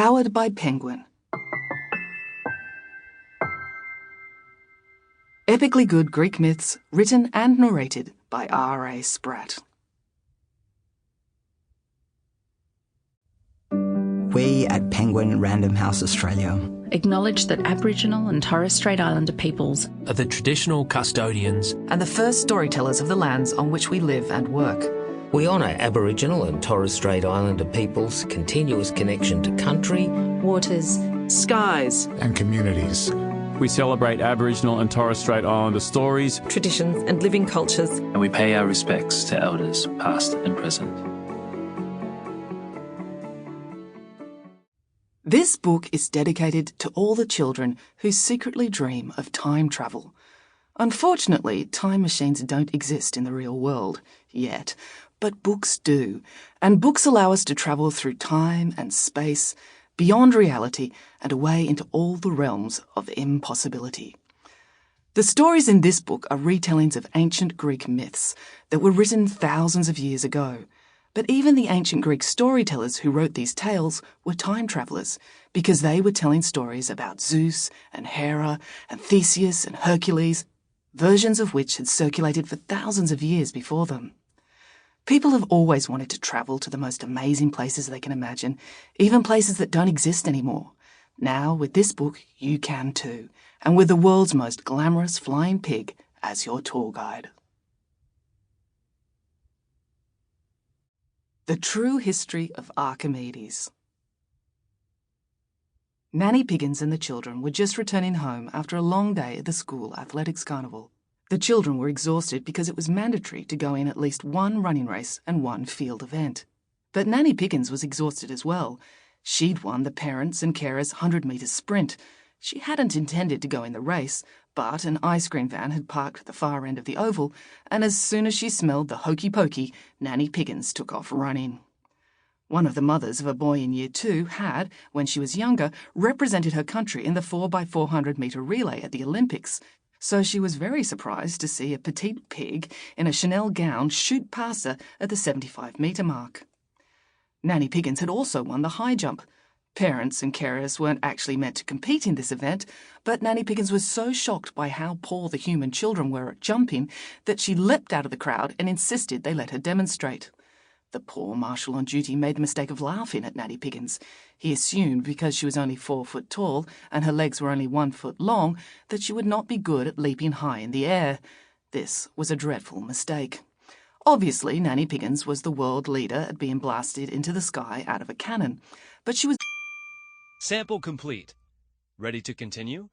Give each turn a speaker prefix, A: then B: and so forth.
A: Powered by Penguin. Epically good Greek myths, written and narrated by R.A. Spratt.
B: We at Penguin Random House Australia
C: acknowledge that Aboriginal and Torres Strait Islander peoples
D: are the traditional custodians
A: and the first storytellers of the lands on which we live and work.
E: We honour Aboriginal and Torres Strait Islander peoples' continuous connection to country,
C: waters,
A: skies
F: and communities.
G: We celebrate Aboriginal and Torres Strait Islander stories,
H: traditions and living cultures.
I: And we pay our respects to elders, past and present.
A: This book is dedicated to all the children who secretly dream of time travel. Unfortunately, time machines don't exist in the real world yet, but books do, and books allow us to travel through time and space, beyond reality and away into all the realms of impossibility. The stories in this book are retellings of ancient Greek myths that were written thousands of years ago. But even the ancient Greek storytellers who wrote these tales were time travellers, because they were telling stories about Zeus and Hera and Theseus and Hercules, versions of which had circulated for thousands of years before them. People have always wanted to travel to the most amazing places they can imagine, even places that don't exist anymore. Now, with this book, you can too, and with the world's most glamorous flying pig as your tour guide. The True History of Archimedes. Nanny Piggins and the children were just returning home after a long day at the school athletics carnival. The children were exhausted because it was mandatory to go in at least one running race and one field event. But Nanny Piggins was exhausted as well. She'd won the parents' and carers' 100-metre sprint. She hadn't intended to go in the race, but an ice cream van had parked at the far end of the oval, and as soon as she smelled the hokey pokey, Nanny Piggins took off running. One of the mothers of a boy in Year 2 had, when she was younger, represented her country in the 4x400-metre relay at the Olympics, so she was very surprised to see a petite pig in a Chanel gown shoot past her at the 75-metre mark. Nanny Piggins had also won the high jump. Parents and carers weren't actually meant to compete in this event, but Nanny Piggins was so shocked by how poor the human children were at jumping that she leapt out of the crowd and insisted they let her demonstrate. The poor marshal on duty made the mistake of laughing at Nanny Piggins. He assumed because she was only 4 foot tall and her legs were only 1 foot long that she would not be good at leaping high in the air. This was a dreadful mistake. Obviously, Nanny Piggins was the world leader at being blasted into the sky out of a cannon, but she was...
J: Sample complete. Ready to continue?